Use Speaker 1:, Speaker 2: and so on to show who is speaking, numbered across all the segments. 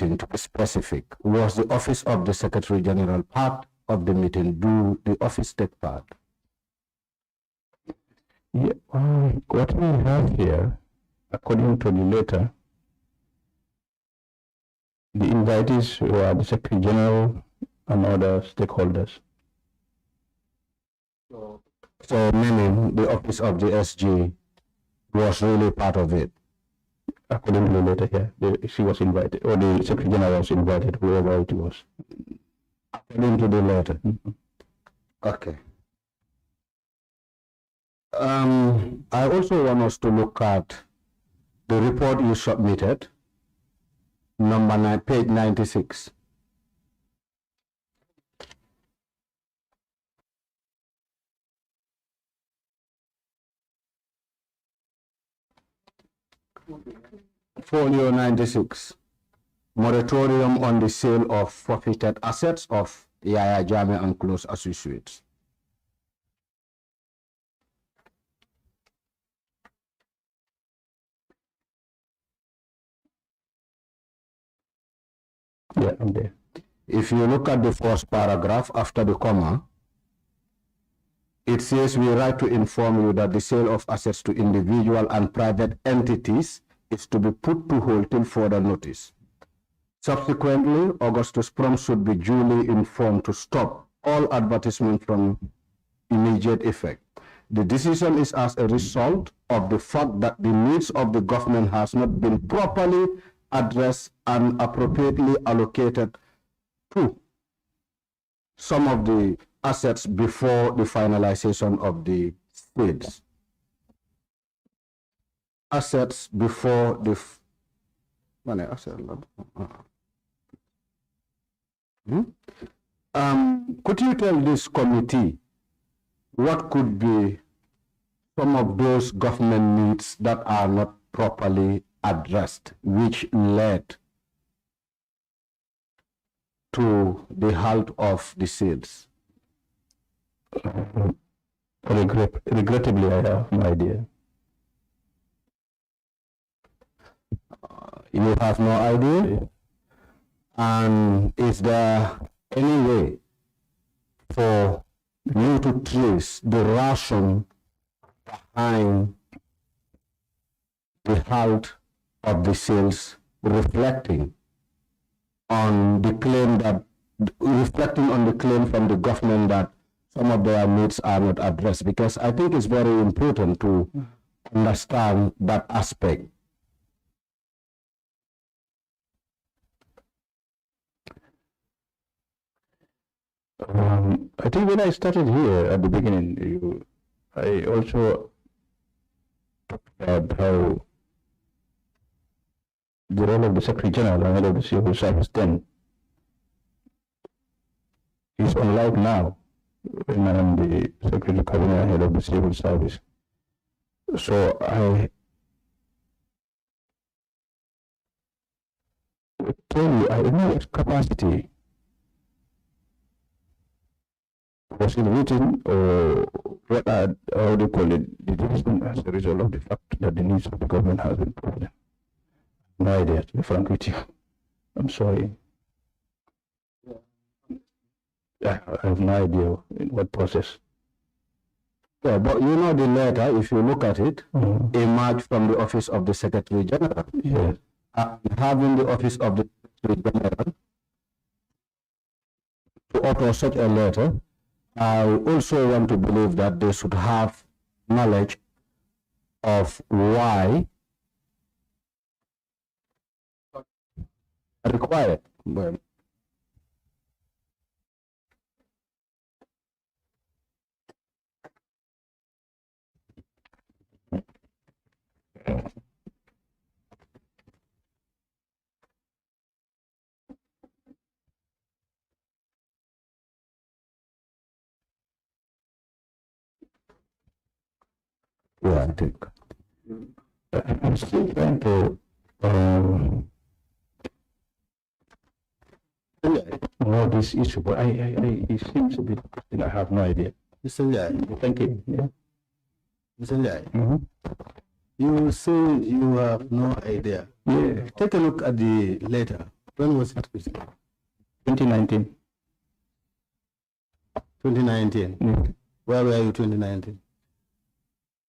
Speaker 1: meeting, to be specific? Was the office of the Secretary General part of the meeting? Do the office take part?
Speaker 2: Yeah, what we have here, according to the letter, the invitees were the Secretary General and other stakeholders.
Speaker 1: So meaning the office of the SG was really part of it?
Speaker 2: According to the letter, yeah, she was invited, or the Secretary General was invited, whoever it was.
Speaker 1: According to the letter?
Speaker 2: Mm-hmm.
Speaker 1: Okay. I also want us to look at the report you submitted, number 9, page 96. Folio 96, moratorium on the sale of forfeited assets of Yaya Jammeh and close associates.
Speaker 2: Yeah, I'm there.
Speaker 1: If you look at the first paragraph after the comma, it says, we write to inform you that the sale of assets to individual and private entities is to be put to hold till further notice. Subsequently, Augustus Prom should be duly informed to stop all advertisement from immediate effect. The decision is as a result of the fact that the needs of the government has not been properly addressed and appropriately allocated to some of the assets before the finalization of the sales. Assets before the could you tell this committee what could be some of those government needs that are not properly addressed, which led to the halt of the sales?
Speaker 2: Regrettably, I have no idea.
Speaker 1: You have no idea? And is there any way for you to trace the ration behind the halt of the sales, reflecting on the claim from the government that some of their needs are not addressed? Because I think it's very important to understand that aspect.
Speaker 2: I think when I started here at the beginning, I also talked about how the role of the Secretary General and head of the Civil Service then is unlike now when I am the Secretary Cabinet and head of the Civil Service. So I tell you, I don't know what capacity was it written or what are, how do you call it, the decision as a result of the fact that the needs of the government has been proven. No idea, to be frank with you. I'm sorry. Yeah, I have no idea in what process.
Speaker 1: Yeah, but you know the letter, if you look at it, emerged from the office of the Secretary General.
Speaker 2: Yes.
Speaker 1: Having the office of the Secretary General to author such a letter, I also want to believe that they should have knowledge of why required. Well, yeah, I think.
Speaker 2: I'm still trying to know this issue, but it seems a bit, I have no idea.
Speaker 1: Mr. Njie,
Speaker 2: Thank you. Yeah.
Speaker 1: Mr. Njie, you say you have no idea.
Speaker 2: Yeah.
Speaker 1: Take a look at the letter. When was it?
Speaker 2: 2019.
Speaker 1: 2019. Where were you 2019?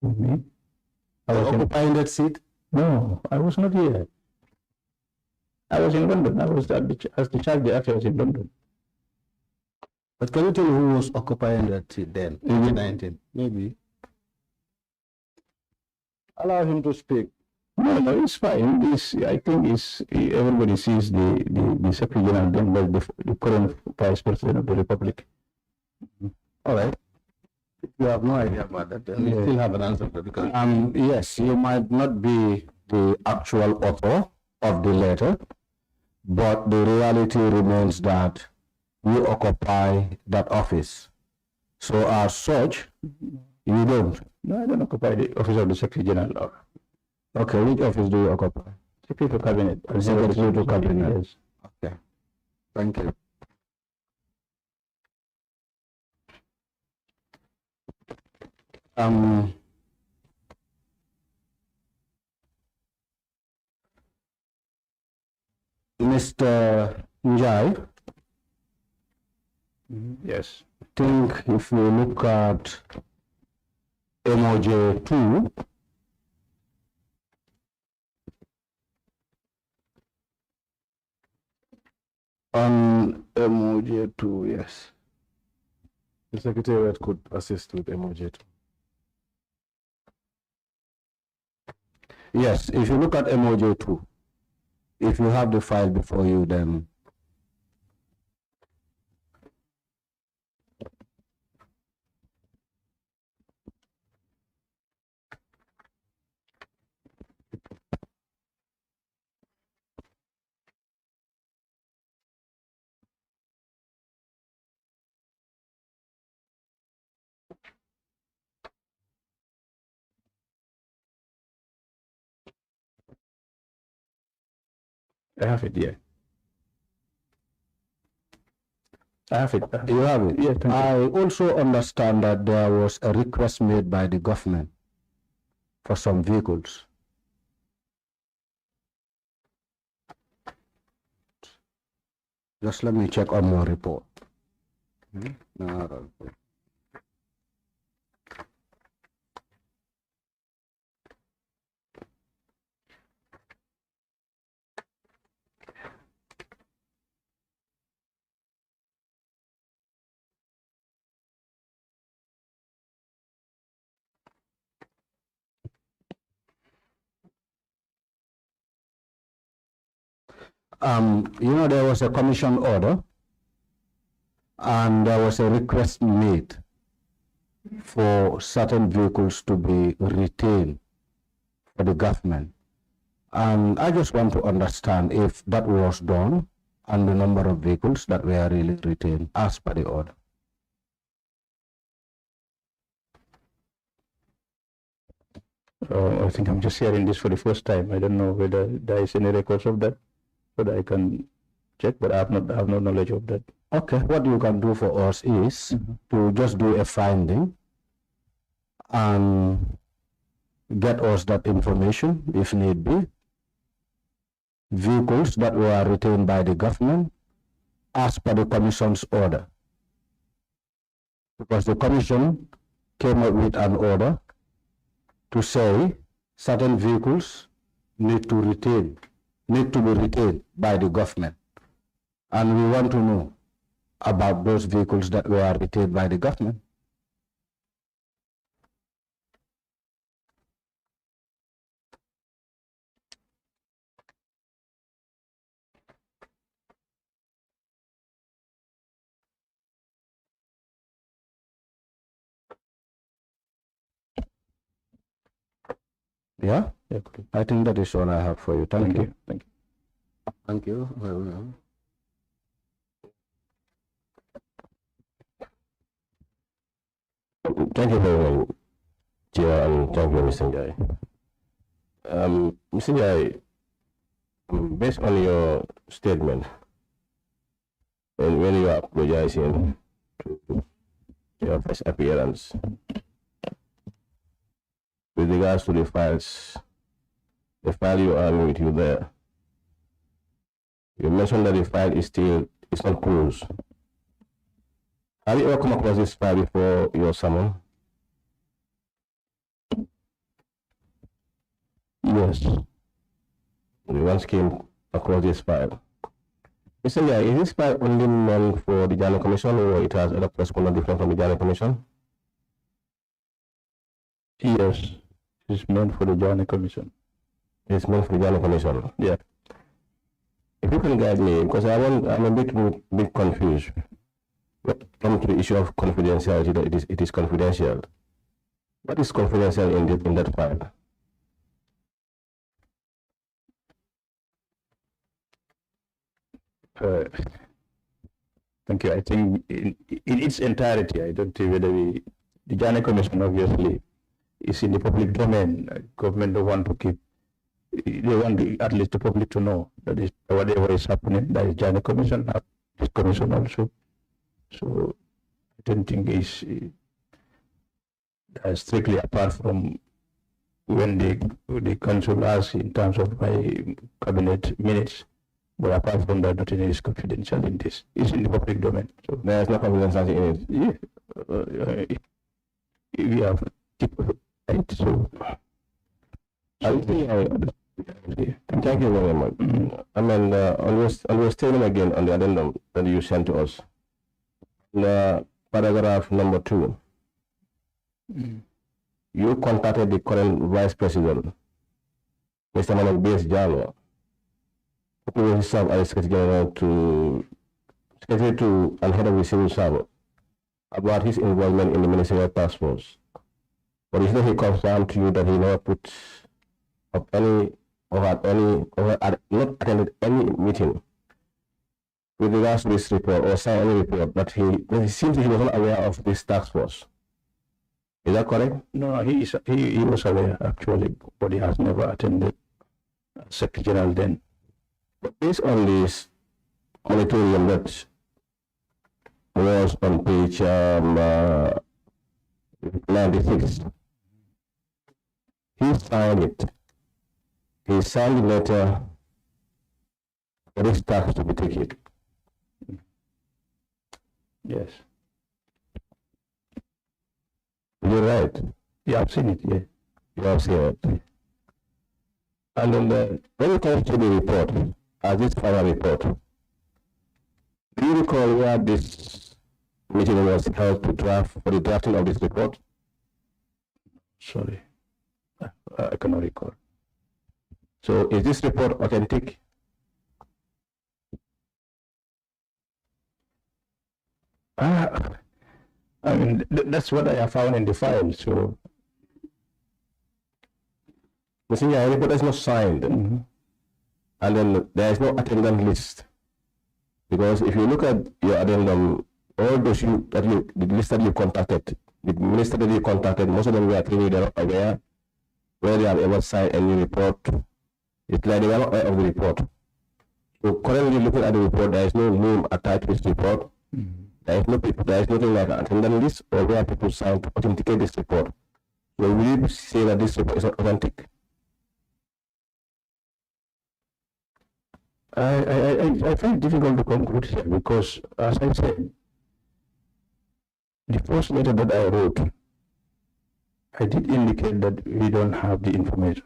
Speaker 2: Me? I
Speaker 1: Was
Speaker 2: was
Speaker 1: occupying that seat?
Speaker 2: No, I was not here. I was in London. I was as the child the actor was in London.
Speaker 1: But can you tell who was occupying that seat then? 2019, maybe. Allow him to speak.
Speaker 2: No, it's fine. I think everybody sees the Secretary General then by the current Vice President of the Republic.
Speaker 1: All right. If you have no idea about that, then we still have an answer for because
Speaker 3: Yes, you might not be the actual author of the letter, but the reality remains that you occupy that office. So as such, you don't.
Speaker 2: No, I don't occupy the office of the Secretary General.
Speaker 3: Okay, which office do you occupy?
Speaker 2: Secretary to Cabinet.
Speaker 3: Secretary to Cabinet.
Speaker 2: Yes.
Speaker 3: Okay, thank you. Mr. Njie,
Speaker 2: Yes.
Speaker 3: I think if we look at emoji 2, on emoji 2, yes.
Speaker 1: the Secretariat could assist with emoji.
Speaker 3: Yes, if you look at emoji 2, if you have the file before you, then
Speaker 2: I have it, yeah. I have it.
Speaker 3: you have it.
Speaker 2: Yeah, thank you.
Speaker 3: I also understand that there was a request made by the government for some vehicles. Just let me check on your report. No. There was a commission order and there was a request made for certain vehicles to be retained for the government. And I just want to understand if that was done and the number of vehicles that were really retained as per the order.
Speaker 2: I think I'm just hearing this for the first time. I don't know whether there is any records of that, so that I can check, but I have no knowledge of that.
Speaker 3: Okay, what you can do for us is to just do a finding and get us that information if need be. Vehicles that were retained by the government as per the commission's order. Because the commission came up with an order to say certain vehicles need to be retained by the government. And we want to know about those vehicles that were retained by the government. Yeah?
Speaker 2: Yeah, okay.
Speaker 3: I think that is all I have for you. Thank you.
Speaker 2: Thank you.
Speaker 1: Thank you. Well,
Speaker 4: Thank you very much, Chair, and thank you, Mr. Njie. Mr. Njie, based on your statement, and when you are apologizing to your first appearance, with regards to the files, the file you are with you there, You mentioned that the file is not closed. Have you ever come across this file before your summon?
Speaker 2: Yes.
Speaker 4: You once came across this file. Mr. Njie, is this file only meant for the JANNEH Commission, or it has other correspondence different from the JANNEH Commission?
Speaker 2: Yes. It's meant for the JANNEH Commission.
Speaker 4: It's meant for the JANNEH Commission.
Speaker 2: Yeah.
Speaker 4: If you can guide me, because I'm a bit confused. When it comes to the issue of confidentiality, that it is confidential. What is confidential in that file?
Speaker 2: Thank you. I think in its entirety, I don't think whether the JANNEH Commission obviously is in the public domain. Government don't want to keep, they want at least the public to know that is whatever is happening, that is JANNEH Commission, this commission also. So I don't think it's strictly apart from when the council asks in terms of my cabinet minutes. But apart from that, nothing is confidential in this. It's in the public domain. So
Speaker 4: there is no confidentiality in it.
Speaker 2: Yeah, we have right. So
Speaker 4: Thank you very much. I mean, on your statement again on the addendum that you sent to us, paragraph number 2, you contacted the current Vice President, Mr. Manak B.S. Jallo, who will serve as Secretary to and head of the civil service, about his involvement in the ministerial task force. But is that he confirmed to you that he never put up any or had not attended any meeting with regards to this report or signed any report that it seems that he was not aware of this task force? Is that correct?
Speaker 2: no, he was aware actually, but he has never attended Secretary General then.
Speaker 4: But based on this moratorium that was on page 96, he signed it. He signed the letter for this tax to be taken.
Speaker 2: Yes.
Speaker 4: You're right.
Speaker 2: You have seen it, yeah.
Speaker 4: You have seen it. And then when it comes to the report, this final report, do you recall where this meeting was held for the drafting of this report?
Speaker 2: Sorry, I cannot recall.
Speaker 4: So is this report authentic?
Speaker 2: I mean, that's what I have found in the file, so.
Speaker 4: Mr. Njie, the report is not signed, and then there is no attendance list. Because if you look at your addendum, all those the list that you contacted, the minister that you contacted, most of them were telling you they're not aware whether they have ever signed any report. It's like they were not aware of the report. So currently looking at the report, there is no name attached to this report. There is nothing like an attendance list or where people sign to authenticate this report. So will you say that this report is not authentic?
Speaker 2: I find it difficult to conclude here because, as I said, the first letter that I wrote, I did indicate that we don't have the information.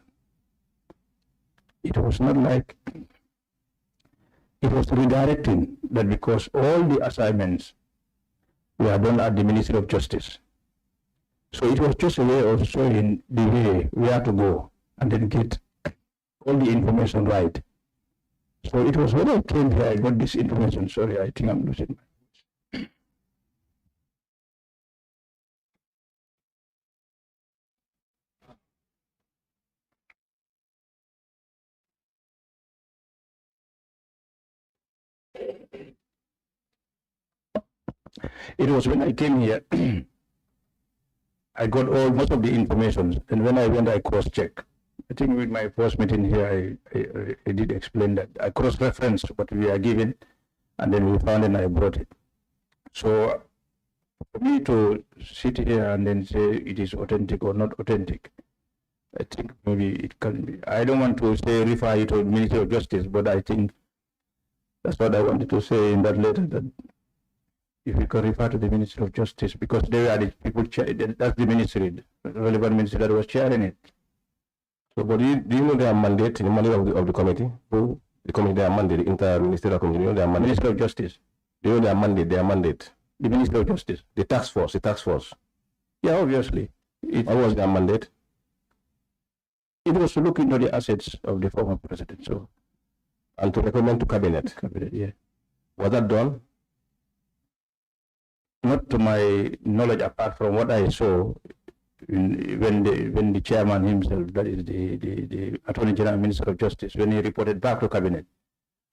Speaker 2: It was not like, it was redirecting that because all the assignments were done at the Ministry of Justice. So it was just a way of showing the way where to go and then get all the information right. So it was when I came here, I got this information. Sorry, I think I'm losing my voice. It was when I came here, I got most of the information, and when I went, I cross-checked. I think with my first meeting here, I did explain that. I cross-referenced what we are given, and then we found and I brought it. So for me to sit here and then say it is authentic or not authentic, I think maybe it can be. I don't want to say refer it to the Ministry of Justice, but I think That's what I wanted to say in that letter, that if you can refer to the Ministry of Justice, because they are the people, that's the ministry, the relevant ministry that was chairing it.
Speaker 4: So, but do you know their mandate, the mandate of the committee? Who? The committee, their mandate, the inter-ministerial committee, you know their mandate?
Speaker 2: Ministry of Justice.
Speaker 4: Do you know their mandate?
Speaker 2: The Ministry of Justice.
Speaker 4: The task force.
Speaker 2: Yeah, obviously.
Speaker 4: What was their mandate?
Speaker 2: It was to look into the assets of the former president, so.
Speaker 4: And to recommend to cabinet?
Speaker 2: Cabinet, yeah.
Speaker 4: Was that done?
Speaker 2: Not to my knowledge, apart from what I saw when the chairman himself, that is the Attorney General, Minister of Justice, when he reported back to cabinet,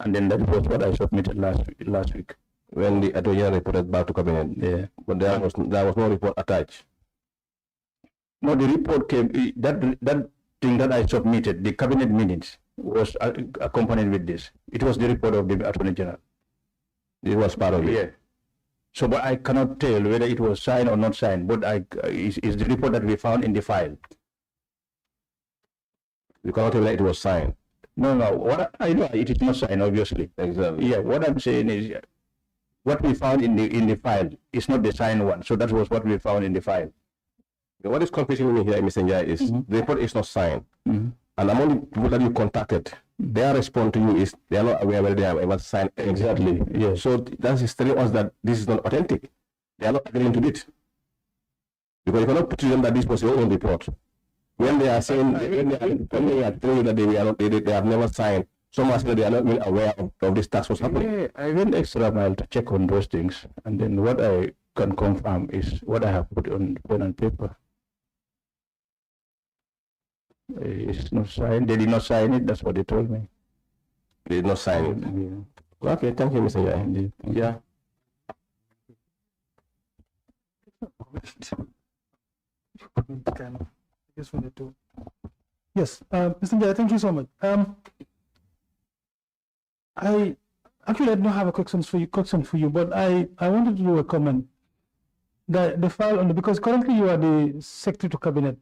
Speaker 2: and then that was what I submitted last week.
Speaker 4: When the Attorney General reported back to cabinet,
Speaker 2: yeah,
Speaker 4: but there was no report attached.
Speaker 2: No, the report came. That thing that I submitted, the cabinet minutes, was accompanied with this. It was the report of the Attorney General.
Speaker 4: It was part of it.
Speaker 2: Yeah. So, but I cannot tell whether it was signed or not signed, but is the report that we found in the file.
Speaker 4: You cannot tell that it was signed.
Speaker 2: No. What I know, it is not signed, obviously.
Speaker 4: Exactly.
Speaker 2: Yeah. What I'm saying is, what we found in the file is not the signed one. So that was what we found in the file.
Speaker 4: What is confusing me here, Mr. Njie, is the report is not signed, and among the people that you contacted, their response to you is they are not aware whether they have ever signed.
Speaker 2: Exactly. Yeah.
Speaker 4: So that is telling us that this is not authentic. They are not agreeing to it, because you cannot put to them that this was your own report when they are saying when they are telling you that they have never signed. Some are saying they are not even aware of this task was happening.
Speaker 2: Yeah, I went extra mile to check on those things, and then what I can confirm is what I have put on pen and paper. It's not signed. They did not sign it. That's what they told me.
Speaker 4: They did not sign it.
Speaker 2: Yeah.
Speaker 4: Okay, thank you, Mr. Njie. Yeah.
Speaker 5: Yes, Mr. Njie, thank you so much. I don't have a question for you, but I wanted to do a comment. The file on because currently you are the Secretary to Cabinet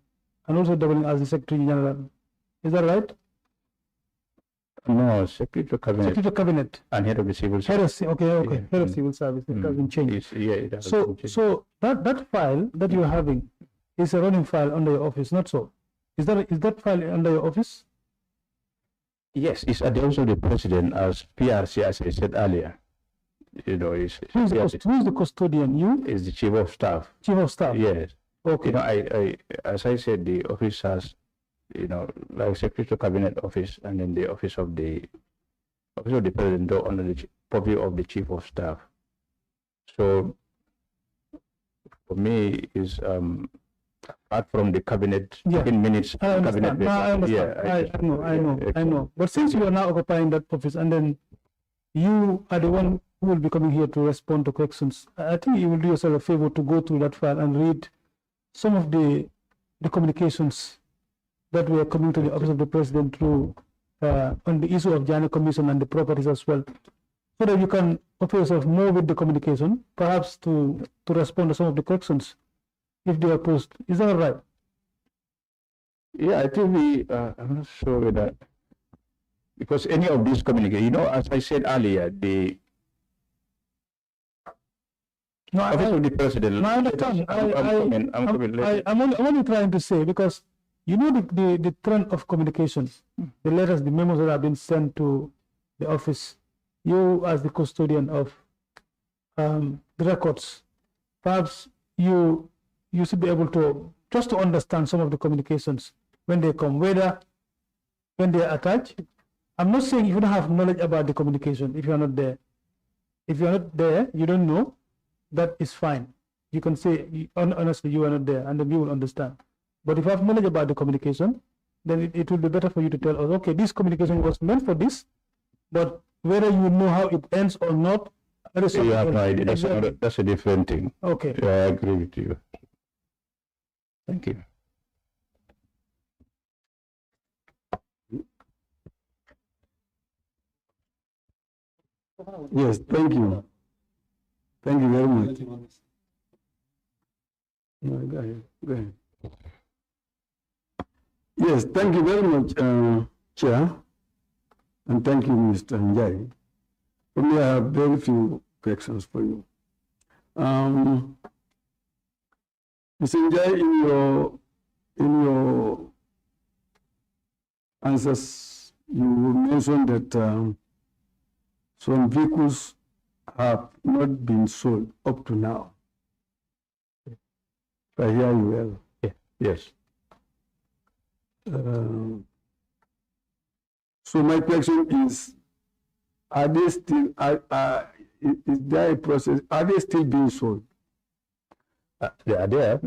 Speaker 5: and also doubling as the Secretary General. Is that right?
Speaker 2: No, Secretary to Cabinet.
Speaker 5: Secretary to Cabinet.
Speaker 2: And Head of the Civil Service.
Speaker 5: Okay. Yeah. Head of Civil Service. It has been changed.
Speaker 2: Yeah,
Speaker 5: so that file that you are having is a running file under your office, not so? Is that file under your office?
Speaker 2: Yes, it's at the office of the President as PRC, as I said earlier. You know, who
Speaker 5: is the custodian? You?
Speaker 2: Is the Chief of Staff.
Speaker 5: Chief of Staff.
Speaker 2: Yes.
Speaker 5: Okay.
Speaker 2: You know, I as I said, the office has, you know, like Secretary to Cabinet office, and then the office of the President under the purview of the Chief of Staff. So for me is apart from the cabinet taking minutes.
Speaker 5: I understand.
Speaker 2: Cabinet
Speaker 5: I understand. I know. But since you are now occupying that office, and then you are the one who will be coming here to respond to questions, I think you will do yourself a favor to go through that file and read some of the communications that were coming to the office of the President through on the issue of JANNEH Commission and the properties as well, so that you can offer yourself more with the communication, perhaps to respond to some of the questions if they are posed. Is that all right?
Speaker 2: Yeah, I think I'm not sure with that, because any of these communications, you know, as I said earlier, the office of the President.
Speaker 5: No, I understand. I'm only trying to say, because you know the trend of communications, the letters, the memos that have been sent to the office. You, as the custodian of the records, perhaps you should be able to just to understand some of the communications when they come, whether when they are attached. I'm not saying if you don't have knowledge about the communication, if you are not there. If you are not there, you don't know, that is fine. You can say, honestly, you are not there, and then you will understand. But if you have knowledge about the communication, then it will be better for you to tell us, okay, this communication was meant for this, but whether you know how it ends or not, that is
Speaker 2: you have no idea. That's a different thing.
Speaker 5: Okay.
Speaker 2: Yeah, I agree with you. Thank you.
Speaker 3: Yes, thank you. Thank you very much. No, go ahead. Yes, thank you very much, Chair, and thank you, Mr. Njie.
Speaker 6: For me, I have very few questions for you. Mr. Njie, in your answers, you mentioned that some vehicles have not been sold up to now. If I hear you well.
Speaker 2: Yeah. Yes.
Speaker 6: So my question is, are they still, is there a process, are they still being sold?
Speaker 2: They are there.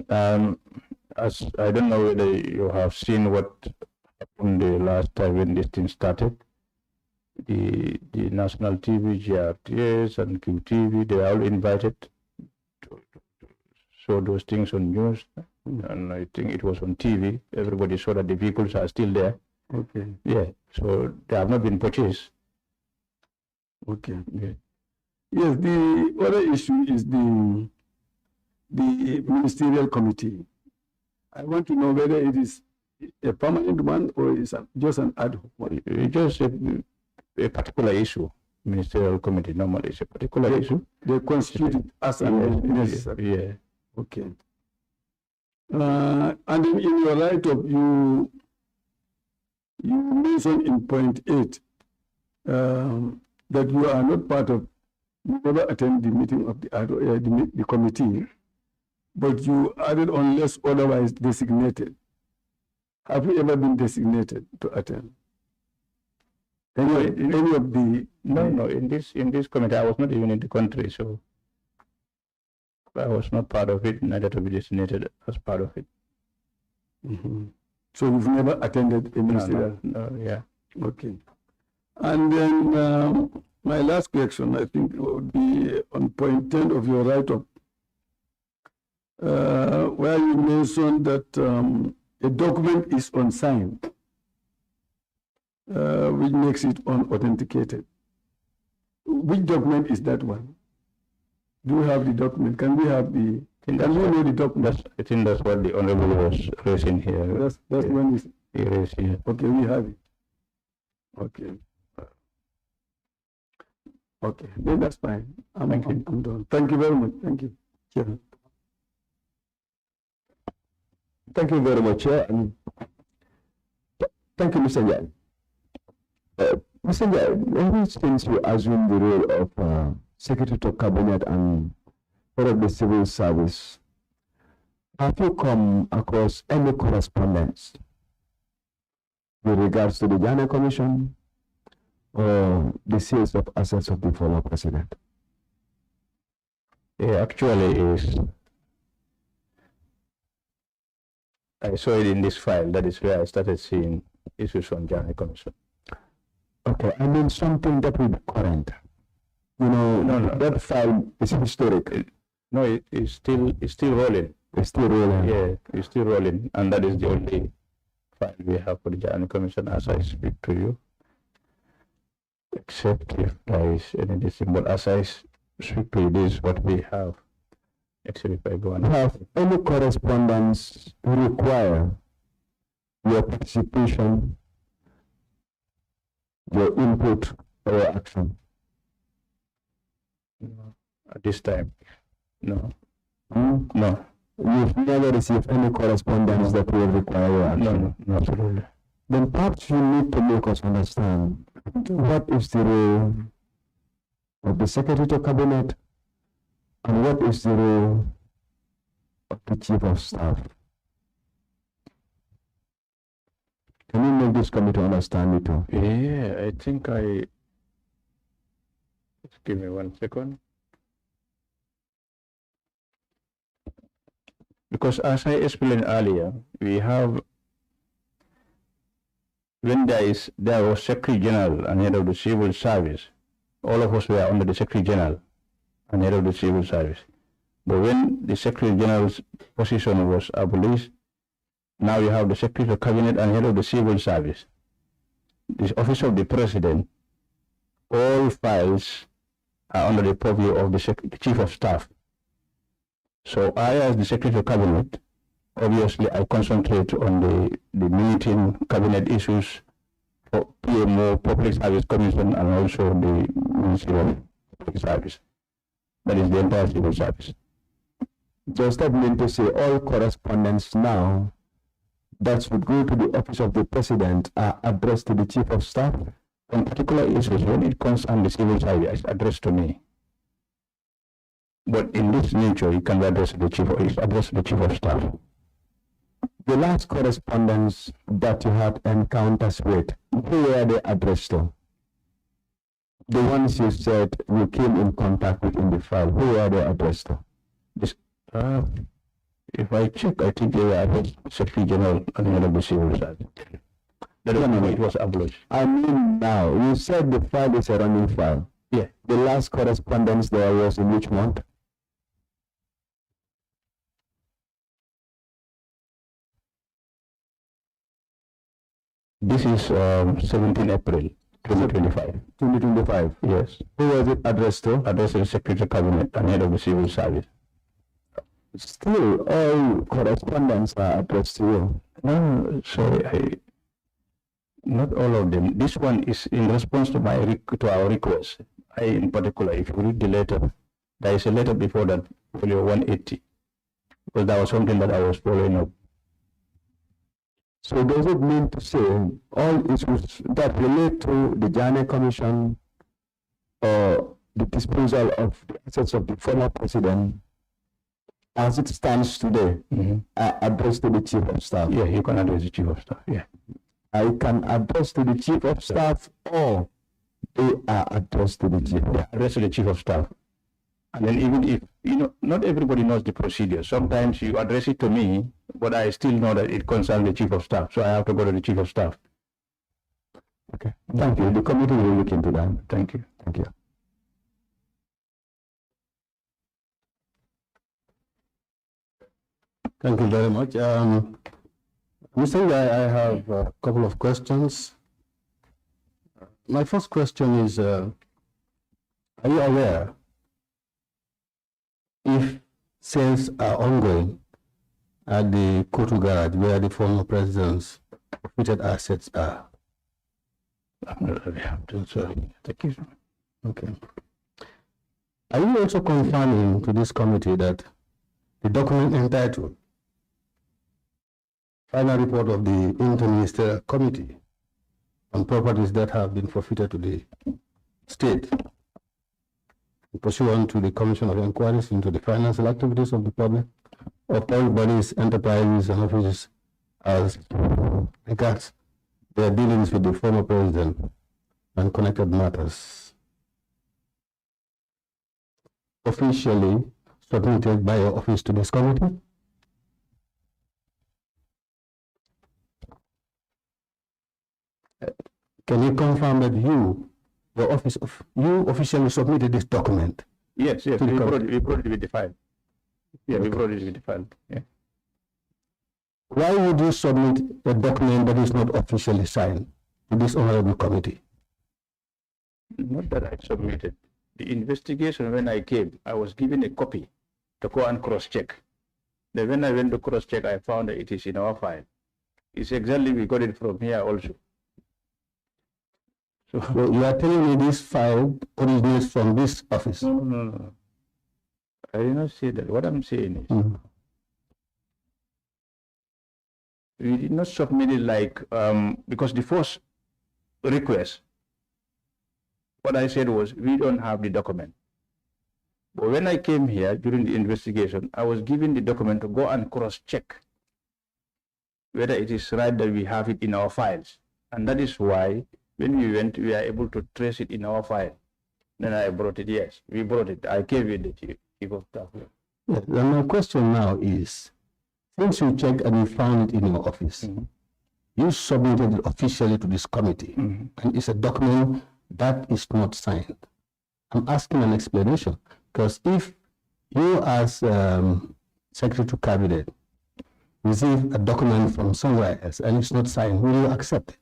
Speaker 2: As I don't know whether you have seen what happened the last time when this thing started. The national TV, JRTS and QTV, they are all invited to show those things on news. And I think it was on TV. Everybody saw that the vehicles are still there.
Speaker 6: Okay.
Speaker 2: Yeah. So they have not been purchased.
Speaker 6: Okay.
Speaker 2: Yeah.
Speaker 6: Yes, the other issue is the ministerial committee. I want to know whether it is a permanent one or is just an ad hoc one.
Speaker 2: It's just a particular issue. Ministerial committee normally is a particular issue.
Speaker 6: They constitute it as an necessary.
Speaker 2: Yeah.
Speaker 6: Okay. And then in your write-up, you mentioned in point 8 that you are not part of, you never attend the meeting of the committee, but you added unless otherwise designated. Have you ever been designated to attend? Any of the...
Speaker 2: No, in this committee, I was not even in the country, so I was not part of it, neither to be designated as part of it.
Speaker 6: Mm-hmm. So you've never attended a ministerial?
Speaker 2: No, yeah.
Speaker 6: Okay. And then my last question, I think, would be on point 10 of your write-up, where you mentioned that a document is unsigned, which makes it unauthenticated. Which document is that one? Do you have the document? Can we have the? Can we know the document?
Speaker 2: I think that's what the honorable was raising here.
Speaker 6: That's when it's.
Speaker 2: He raised here.
Speaker 6: Okay, we have it. Okay. Okay, then that's fine. I'm done. Thank you very much. Thank you. Chair.
Speaker 4: Thank you very much, Chair. And thank you, Mr. Njie. Mr. Njie, ever since you assumed the role of Secretary to Cabinet and head of the Civil Service, have you come across any correspondence with regards to the JANNEH Commission or the sales of assets of the former president?
Speaker 2: Yeah, actually, I saw it in this file. That is where I started seeing issues on JANNEH Commission.
Speaker 4: Okay, I mean something that will be current. You know,
Speaker 2: no.
Speaker 4: That file is historic.
Speaker 2: It's still rolling.
Speaker 4: It's still rolling.
Speaker 2: Yeah, it's still rolling, and that is the only file we have for the JANNEH Commission as I speak to you. Except if there is any decision, but as I speak to you, this is what we have. Except if I go on.
Speaker 4: Have any correspondence require your participation, your input, or your action?
Speaker 2: No. At this time, no.
Speaker 4: No. You've never received any correspondence that will require your action?
Speaker 2: No, absolutely.
Speaker 4: Then perhaps you need to make us understand what is the role of the Secretary to Cabinet and what is the role of the Chief of Staff. Can you make this committee understand it too?
Speaker 2: Yeah, I think just give me 1 second. Because as I explained earlier, we have, when there was Secretary General and head of the Civil Service, all of us were under the Secretary General and head of the Civil Service. But when the Secretary General's position was abolished, now you have the Secretary of Cabinet and head of the Civil Service. The Office of the President, all files are under the purview of the Chief of Staff. So I, as the Secretary of Cabinet, obviously I concentrate on the meeting, cabinet issues, PMO, Public Service Commission, and also the Ministry of Public Service. That is the entire civil service.
Speaker 3: Does that mean to say all correspondence now that would go to the office of the president are addressed to the chief of staff?
Speaker 2: On particular issues, when it concerns the civil service, it's addressed to me. But in this nature, it can be addressed to the chief of staff.
Speaker 3: The last correspondence that you had encounters with, who were they addressed to? The ones you said you came in contact with in the file, who were they addressed to?
Speaker 2: If I check, I think they were addressed to Secretary General and head of the civil service. It was abolished.
Speaker 3: I mean now, you said the file is a running file.
Speaker 2: Yeah.
Speaker 3: The last correspondence there was in which month?
Speaker 2: This is 17 April 2025.
Speaker 3: 2025.
Speaker 2: Yes.
Speaker 3: Who was it addressed to?
Speaker 2: Addressed to the Secretary Cabinet and head of the civil service.
Speaker 3: Still, all correspondence are addressed to you.
Speaker 2: No, sorry, not all of them. This one is in response to our request. In particular, if you read the letter, there is a letter before that, folio 180, because that was something that I was following up.
Speaker 3: So does it mean to say all issues that relate to the JANNEH Commission or the disposal of the assets of the former president, as it stands today, are addressed to the chief of staff?
Speaker 2: Yeah, you can address the chief of staff, yeah.
Speaker 3: I can address to the chief of staff, or they are addressed to the chief?
Speaker 2: They are addressed to the chief of staff. And then even if, not everybody knows the procedure. Sometimes you address it to me, but I still know that it concerns the chief of staff. So I have to go to the chief of staff.
Speaker 3: Okay, thank you. The committee will look into that.
Speaker 2: Thank you.
Speaker 3: Thank you.
Speaker 1: Thank you very much. Mr. Njie, I have a couple of questions. My first question is, are you aware if sales are ongoing at the Kotu garage where the former president's forfeited assets are?
Speaker 2: I'm not aware. Sorry. Thank you.
Speaker 1: Okay. Are you also confirming to this committee that the document entitled Final Report of the Interministerial Committee on Properties that have been forfeited to the state pursuant to the Commission of Inquiries into the financial activities of the public of all bodies, enterprises, and offices as regards their dealings with the former president and connected matters, officially submitted by your office to this committee? Can you confirm that you officially submitted this document?
Speaker 2: Yes, we brought it with the file. Yeah, we brought it with the file. Yeah.
Speaker 1: Why would you submit a document that is not officially signed to this honorable committee?
Speaker 2: Not that I submitted. The investigation, when I came, I was given a copy to go and cross-check. Then when I went to cross-check, I found that it is in our file. It's exactly, we got it from here also. So
Speaker 1: you are telling me this file originates from this office?
Speaker 2: No. I did not say that. What I'm saying is, we did not submit it like, because the first request, what I said was, we don't have the document. But when I came here during the investigation, I was given the document to go and cross-check whether it is right that we have it in our files. And that is why, when we went, we are able to trace it in our file. Then I brought it, yes, we brought it. I gave it the chief of staff.
Speaker 1: Yes, and my question now is, since you checked and you found it in your office, you submitted it officially to this committee, and it's a document that is not signed. I'm asking an explanation, because if you as Secretary to Cabinet receive a document from somewhere else and it's not signed, will you accept it?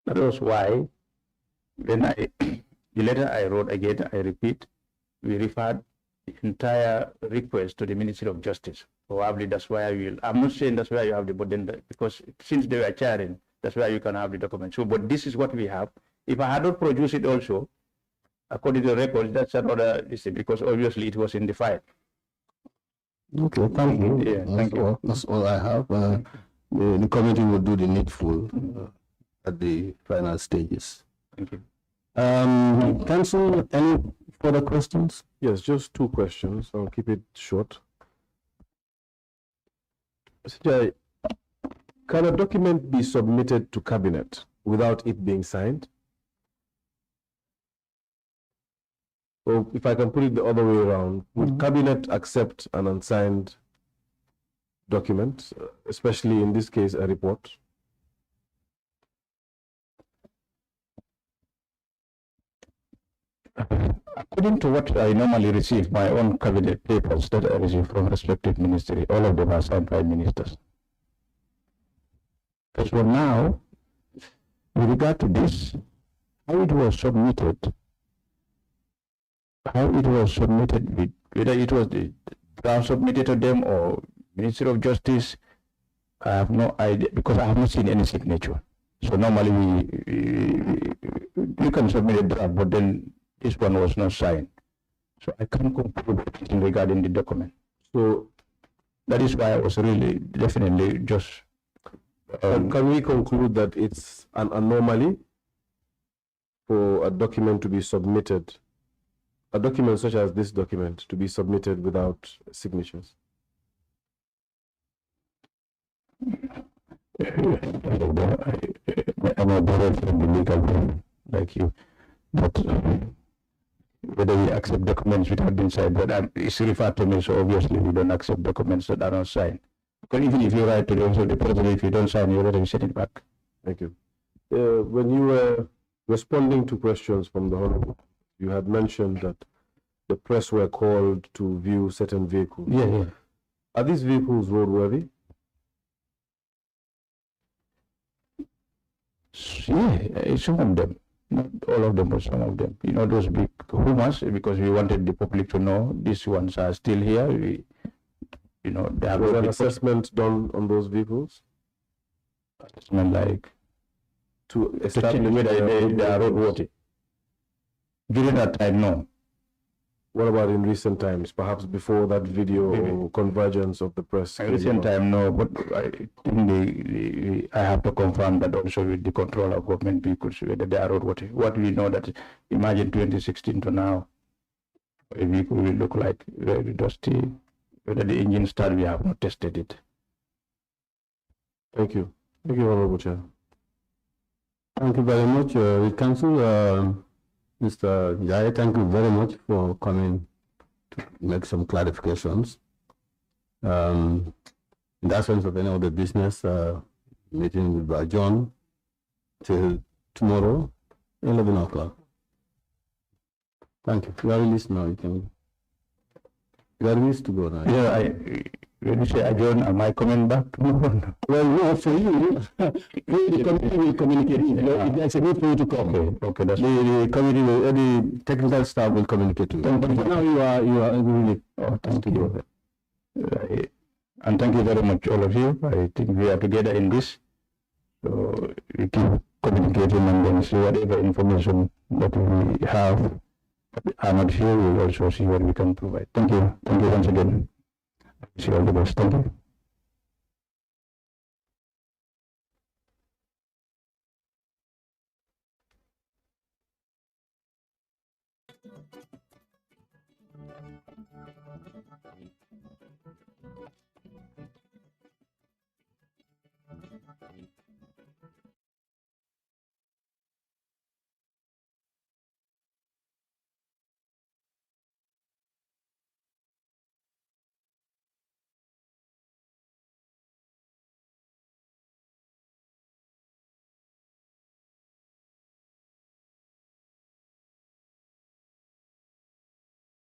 Speaker 2: That was why, when the letter I wrote again, I repeat, we referred the entire request to the Ministry of Justice. Probably that's why I'm not saying that's why you have the burden, because since they were chairing, That's why you can have the document. So, but this is what we have. If I had not produced it also, according to the records, that's another issue, because obviously it was in the file.
Speaker 3: Okay, thank you.
Speaker 2: Yeah, thank you.
Speaker 3: That's all I have. The committee will do the needful at the final stages.
Speaker 2: Thank you.
Speaker 3: Council, any further questions?
Speaker 4: Yes, just 2 questions. I'll keep it short. Njie, can a document be submitted to cabinet without it being signed? Or if I can put it the other way around, would cabinet accept an unsigned document, especially in this case, a report?
Speaker 2: According to what I normally receive, my own cabinet papers that I receive from respective ministry, all of them are signed by ministers. So now, with regard to this, how it was submitted, with, whether it was the draft submitted to them or Ministry of Justice, I have no idea, because I have not seen any signature. So normally you can submit a draft, but then this one was not signed. So I can't conclude anything regarding the document. So that is why I was really definitely just...
Speaker 4: can we conclude that it's an anomaly for a document to be submitted, a document such as this document, to be submitted without signatures?
Speaker 2: I'm a borrowed from the legal firm like you, but whether we accept documents without being signed, but it's referred to me, so obviously we don't accept documents that are not signed. Because even if you write to the president, if you don't sign, you already send it back.
Speaker 4: Thank you. When you were responding to questions from the Honorable, you had mentioned that the press were called to view certain vehicles.
Speaker 2: Yeah.
Speaker 4: Are these vehicles roadworthy?
Speaker 2: Yeah, some of them. Not all of them, but some of them. You know, those big humans, because we wanted the public to know these ones are still here. They have
Speaker 4: an assessment done on those vehicles?
Speaker 2: Assessment like
Speaker 4: to establish
Speaker 2: whether they are roadworthy. During that time, no.
Speaker 4: What about in recent times, perhaps before that video or convergence of the press?
Speaker 2: In recent time, no, but I think I have to confirm that also with the control of government vehicles, whether they are roadworthy. What we know that, imagine 2016 to now, a vehicle will look like very dusty. Whether the engine start, we have not tested it.
Speaker 4: Thank you. Thank you, Honorable Chair.
Speaker 3: Thank you very much, Council. Mr. Njie, thank you very much for coming to make some clarifications. In the absence of any other business, meeting will be adjourned till tomorrow, 11 o'clock. Thank you. You are released now. You are released to go now.
Speaker 2: Yeah, when you say adjourn, am I coming back tomorrow?
Speaker 3: Well, no, for you. The committee will communicate. If there's a need for you to come,
Speaker 2: okay, that's
Speaker 3: the committee will, the technical staff will communicate to you. But for now, you are really.
Speaker 2: Oh, thank you. And thank you very much, all of you. I think we are together in this. So we keep communicating and then see whatever information that we have are not here, we will also see what we can provide. Thank you. Thank you once again. See you all the best. Thank you.